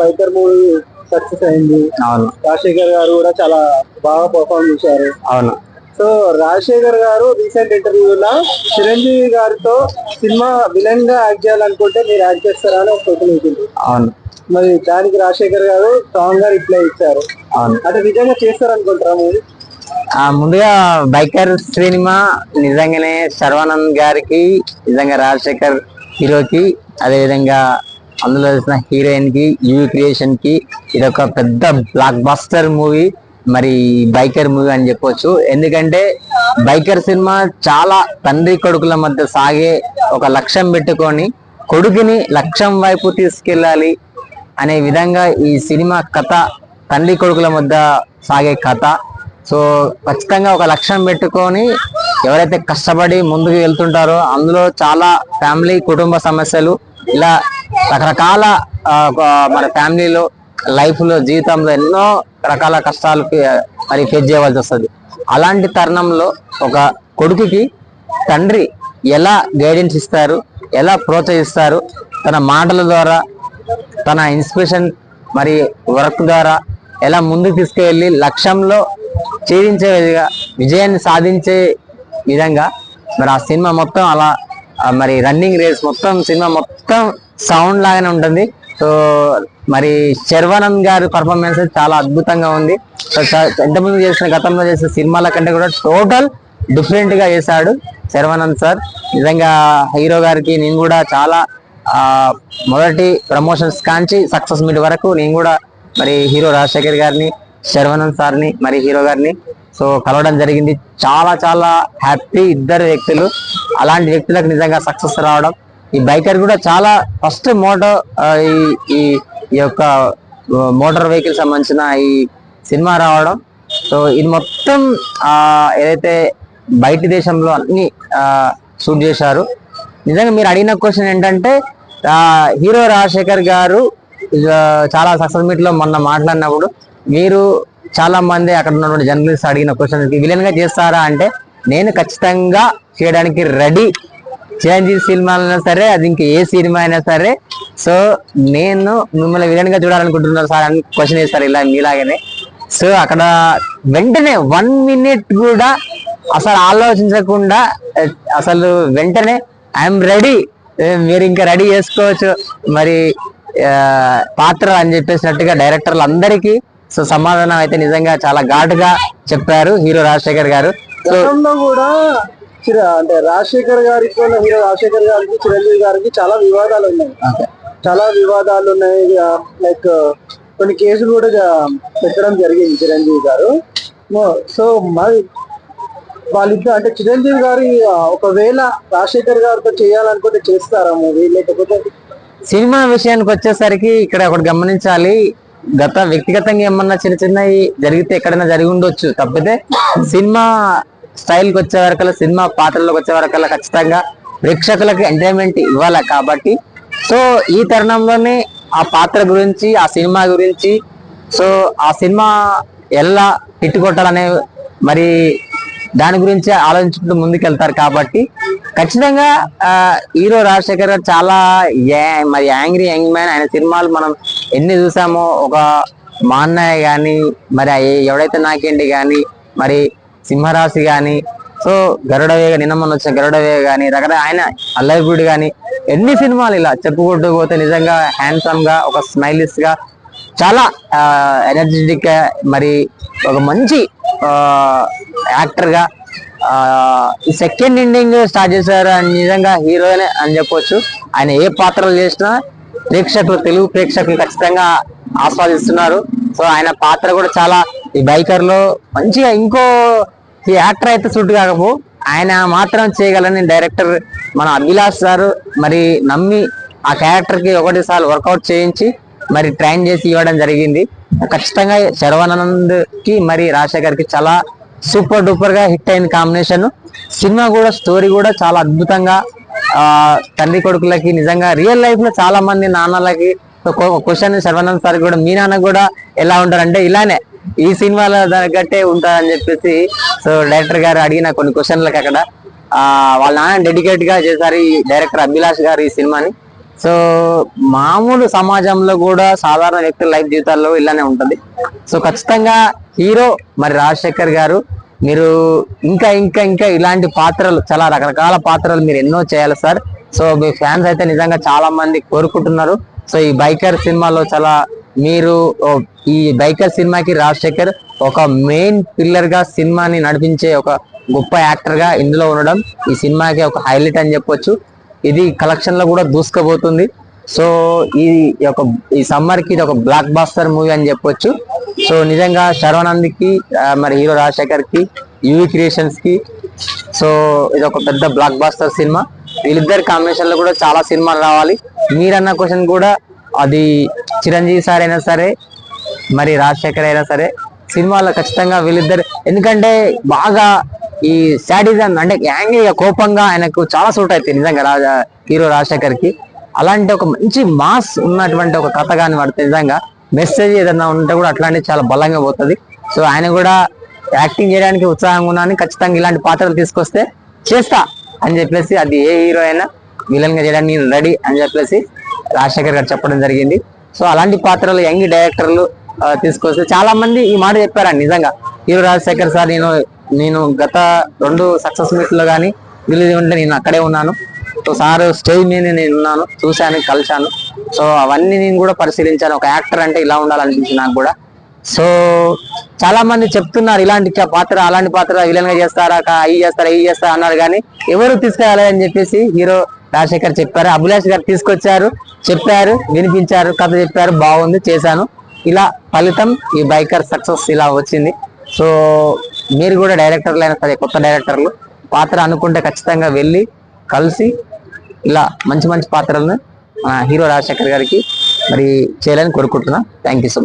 Biker movie success అయింది. అవును, రాజశేఖర్ గారు కూడా చాలా బాగా పర్ఫార్మ్ చేశారు. అవును. సో రాజశేఖర్ గారు రీసెంట్ ఇంటర్వ్యూలో చిరంజీవి గారితో సినిమా విలన్ గా యాక్ట్ చేయాలనుకుంటే మీరు యాక్ట్ చేస్తారా అని ఒక క్వశ్చన్ వచ్చింది. అవును, మరి దానికి రాజశేఖర్ గారు స్ట్రాంగ్ గా రిప్లై ఇచ్చారు. అవును. అంటే నిజంగా చేస్తారనుకుంటారా మీరు? ముందుగా బైకర్ సినిమా నిజంగానే శర్వానంద్ గారికి, నిజంగా రాజశేఖర్ హీరోకి, అదే విధంగా అందులో వేసిన హీరోయిన్ కి, యూవి క్రియేషన్ కి ఇది ఒక పెద్ద బ్లాక్ బస్టర్ మూవీ. మరి బైకర్ మూవీ అని చెప్పొచ్చు. ఎందుకంటే బైకర్ సినిమా చాలా తండ్రి కొడుకుల మధ్య సాగే ఒక లక్ష్యం పెట్టుకొని కొడుకుని లక్ష్యం వైపు తీసుకెళ్ళాలి అనే విధంగా ఈ సినిమా కథ, తండ్రి కొడుకుల మధ్య సాగే కథ. సో ఖచ్చితంగా ఒక లక్ష్యం పెట్టుకొని ఎవరైతే కష్టపడి ముందుకు వెళ్తుంటారో అందులో చాలా ఫ్యామిలీ కుటుంబ సమస్యలు ఇలా రకరకాల మన ఫ్యామిలీలో లైఫ్ లో జీవితంలో ఎన్నో రకాల కష్టాలు మరి ఫేస్ చేయవలసి వస్తుంది. అలాంటి తరుణంలో ఒక కొడుకుకి తండ్రి ఎలా గైడెన్స్ ఇస్తారు, ఎలా ప్రోత్సహిస్తారు, తన మాటల ద్వారా, తన ఇన్స్పిరేషన్ మరి వర్క్ ద్వారా ఎలా ముందుకు తీసుకువెళ్ళి లక్ష్యంలో ఛేదించే విధంగా విజయాన్ని సాధించే విధంగా మరి ఆ సినిమా మొత్తం అలా మరి రన్నింగ్ రేస్ మొత్తం సినిమా మొత్తం సౌండ్ లాగానే ఉంటుంది. సో మరి శర్వానంద్ గారి పర్ఫార్మెన్స్ చాలా అద్భుతంగా ఉంది. సో ఎంతమంది చేసిన గతంలో చేసిన సినిమాల కంటే కూడా టోటల్ డిఫరెంట్ గా చేశాడు శర్వానంద్ సార్. నిజంగా హీరో గారికి నేను కూడా చాలా మొదటి ప్రమోషన్స్ కాంచి సక్సెస్ మీట్ వరకు నేను కూడా మరి హీరో రాజశేఖర్ గారిని, శర్వానంద్ సార్ని, మరి హీరో గారిని సో కలవడం జరిగింది. చాలా చాలా హ్యాపీ ఇద్దరు వ్యక్తులు. అలాంటి వ్యక్తులకు నిజంగా సక్సెస్ రావడం, ఈ బైకర్ కూడా చాలా ఫస్ట్ ఈ యొక్క మోటార్ వెహికల్ సంబంధించిన ఈ సినిమా రావడం. సో ఇది మొత్తం ఏదైతే బయట దేశంలో అన్ని షూట్ చేశారు. నిజంగా మీరు అడిగిన క్వశ్చన్ ఏంటంటే హీరో రాజశేఖర్ గారు చాలా సక్సెస్ మీట్ లో మొన్న మాట్లాడినప్పుడు మీరు చాలా మంది అక్కడ ఉన్నటువంటి జర్నలిస్ట్ అడిగిన క్వశ్చన్ విలన్ గా చేస్తారా అంటే నేను ఖచ్చితంగా చేయడానికి రెడీ. చిరంజీవి సినిమా అయినా సరే, అది ఇంకా ఏ సినిమా అయినా సరే. సో నేను మిమ్మల్ని విలన్ గా చూడాలనుకుంటున్నారు సార్ అని క్వశ్చన్ వేస్తారు ఇలా మీలాగానే. సో అక్కడ వెంటనే 1 minute కూడా అసలు ఆలోచించకుండా అసలు వెంటనే ఐఎమ్ రెడీ, మీరు ఇంకా రెడీ చేసుకోవచ్చు మరి పాత్ర అని చెప్పేసినట్టుగా డైరెక్టర్లు అందరికీ సో సమాధానం అయితే నిజంగా చాలా ఘాటుగా చెప్పారు హీరో రాజశేఖర్ గారు. సో కూడా అంటే రాజశేఖర్ గారికి, హీరో రాజశేఖర్ గారికి, చిరంజీవి గారికి చాలా వివాదాలు ఉన్నాయి. లైక్ కొన్ని కేసులు కూడా పెట్టడం జరిగింది చిరంజీవి గారు. సో మరి వాళ్ళిద్దరు అంటే చిరంజీవి గారి ఒకవేళ రాజశేఖర్ గారితో చేయాలనుకుంటే చేస్తారా మూవీ? లేకపోతే సినిమా విషయానికి వచ్చేసరికి ఇక్కడ ఒకటి గమనించాలి, వ్యక్తిగతంగా ఏమన్నా చిన్న చిన్నవి జరిగితే ఎక్కడైనా జరిగి ఉండొచ్చు తప్పితే సినిమా స్టైల్కి వచ్చే వరకల్లా, సినిమా పాత్రలోకి వచ్చే వరకల్లా ఖచ్చితంగా ప్రేక్షకులకి ఎంటర్టైన్మెంట్ ఇవ్వాలి. కాబట్టి సో ఈ తరుణంలోనే ఆ పాత్ర గురించి, ఆ సినిమా గురించి, సో ఆ సినిమా ఎలా హిట్ కొట్టాలనే మరి దాని గురించి ఆలోచించుకుంటూ ముందుకెళ్తారు. కాబట్టి ఖచ్చితంగా హీరో రాజశేఖర్ గారు చాలా మరి యాంగ్రీ యంగ్ మ్యాన్. ఆయన సినిమాలు మనం ఎన్ని చూసామో, ఒక మా అన్నయ్య కానీ, మరి ఎవడైతే నాకేంటి కానీ, మరి సింహరాశి కానీ, సో గరుడవేగ, నిన్న మొన్న వచ్చిన గరుడవేగ కానీ, రకరకాల ఆయన అల్లరిపూడి కానీ ఎన్ని సినిమాలు ఇలా చెప్పుకుంటూ పోతే నిజంగా హ్యాండ్సమ్ గా, ఒక స్మైలిష్ గా, చాలా ఎనర్జెటిక్ గా, మరి ఒక మంచి యాక్టర్ గా ఈ సెకండ్ ఇన్నింగ్ స్టార్ట్ చేశారు. నిజంగా హీరోనే అని చెప్పొచ్చు. ఆయన ఏ పాత్రలు చేసినా ప్రేక్షకులు, తెలుగు ప్రేక్షకులు ఖచ్చితంగా ఆస్వాదిస్తున్నారు. సో ఆయన పాత్ర కూడా చాలా ఈ బైకర్ లో మంచిగా, ఇంకో ఈ యాక్టర్ అయితే సూట్ కాకపో ఆయన మాత్రం చేయగలని డైరెక్టర్ మన అభిలాష్ గారు మరి నమ్మి ఆ క్యారెక్టర్ కి 1 సార్లు వర్కౌట్ చేయించి మరి ట్రైన్ చేసి ఇవ్వడం జరిగింది. ఖచ్చితంగా శర్వానంద్ కి మరి రాజశేఖర్ కి చాలా సూపర్ డూపర్ గా హిట్ అయింది కాంబినేషన్. సినిమా కూడా స్టోరీ కూడా చాలా అద్భుతంగా, తండ్రి కొడుకులకి నిజంగా రియల్ లైఫ్ లో చాలా మంది నాన్నలకి క్వశ్చన్ శర్వానంద్ సార్ కూడా, మీ నాన్న కూడా ఎలా ఉంటారంటే ఇలానే ఈ సినిమాలో తగ్గట్టే ఉంటారని చెప్పేసి సో డైరెక్టర్ గారు అడిగిన కొన్ని క్వశ్చన్లకు అక్కడ వాళ్ళ నాన్న డెడికేట్ గా చేశారు ఈ డైరెక్టర్ అభిలాష్ గారు ఈ సినిమాని. సో మామూలు సమాజంలో కూడా సాధారణ వ్యక్తుల లైఫ్ జీవితాల్లో ఇలానే ఉంటది. సో ఖచ్చితంగా హీరో మరి రాజశేఖర్ గారు, మీరు ఇంకా ఇంకా ఇంకా ఇలాంటి పాత్రలు, చాలా రకరకాల పాత్రలు మీరు ఎన్నో చేయాలి సార్. సో మీ ఫ్యాన్స్ అయితే నిజంగా చాలా మంది కోరుకుంటున్నారు. సో ఈ బైకర్ సినిమాలో చాలా మీరు ఈ బైకర్ సినిమాకి రాజశేఖర్ ఒక మెయిన్ పిల్లర్ గా సినిమాని నడిపించే ఒక గొప్ప యాక్టర్ గా ఇందులో ఉండడం ఈ సినిమాకి ఒక హైలైట్ అని చెప్పొచ్చు. ఇది కలెక్షన్ లో కూడా దూసుకుపోతుంది. సో ఈ సమ్మర్ కి ఇది ఒక బ్లాక్ బాస్టర్ మూవీ అని చెప్పొచ్చు. సో నిజంగా శర్వానంద్ కి మరి హీరో రాజశేఖర్ కి, యూవి క్రియేషన్స్ కి, సో ఇది ఒక పెద్ద బ్లాక్ బాస్టర్ సినిమా. వీళ్ళిద్దరి కాంబినేషన్ లో కూడా చాలా సినిమాలు రావాలి. మీరన్న క్వశ్చన్ కూడా అది చిరంజీవి సార్ అయినా సరే, మరి రాజశేఖర్ అయినా సరే, సినిమాలో ఖచ్చితంగా వీళ్ళిద్దరు, ఎందుకంటే బాగా ఈ శాడిజం అంటే యాంగ్గా కోపంగా ఆయనకు చాలా సూట్ అవుతుంది నిజంగా హీరో రాజశేఖర్ కి. అలాంటి ఒక మంచి మాస్ ఉన్నటువంటి ఒక కథ కానీ పడితే నిజంగా మెసేజ్ ఏదైనా ఉంటే కూడా అట్లాంటి చాలా బలంగా పోతుంది. సో ఆయన కూడా యాక్టింగ్ చేయడానికి ఉత్సాహంగా ఉన్నాను, ఖచ్చితంగా ఇలాంటి పాత్రలు తీసుకొస్తే చేస్తా అని చెప్పేసి, అది ఏ హీరో అయినా విలన్ గా చేయడానికి నేను రెడీ అని చెప్పేసి రాజశేఖర్ గారు చెప్పడం జరిగింది. సో అలాంటి పాత్రలు యంగ్ డైరెక్టర్లు తీసుకొస్తే చాలా మంది ఈ మాట చెప్పారండి. నిజంగా హీరో రాజశేఖర్ సార్, నేను గత 2 సక్సెస్ మీట్ లో కానీ రిలీజ్ ఉంటే నేను అక్కడే ఉన్నాను. సో సార్ స్టేజ్ మీద నేను ఉన్నాను, చూశాను, కలిశాను. సో అవన్నీ నేను కూడా పరిశీలించాను. ఒక యాక్టర్ అంటే ఇలా ఉండాలనిపించింది నాకు కూడా. సో చాలా మంది చెప్తున్నారు ఇలాంటి పాత్ర, అలాంటి పాత్ర విలన్ గా చేస్తారా, అవి చేస్తారా అన్నారు, కానీ ఎవరు తీసుకెళ్ళాలి అని చెప్పేసి హీరో రాజశేఖర్ చెప్పారు. అభిలాష్ గారు తీసుకొచ్చారు, చెప్పారు, వినిపించారు, కథ చెప్పారు, బాగుంది, చేశాను. ఇలా ఫలితం ఈ బైకర్ సక్సెస్ ఇలా వచ్చింది. సో మీరు కూడా డైరెక్టర్లు అయినా సరే, కొత్త డైరెక్టర్లు పాత్ర అనుకుంటే ఖచ్చితంగా వెళ్ళి కలిసి ఇలా మంచి మంచి పాత్రలను హీరో రాజశేఖర్ గారికి మరి చేయాలని కోరుకుంటున్నా. Thank you so much.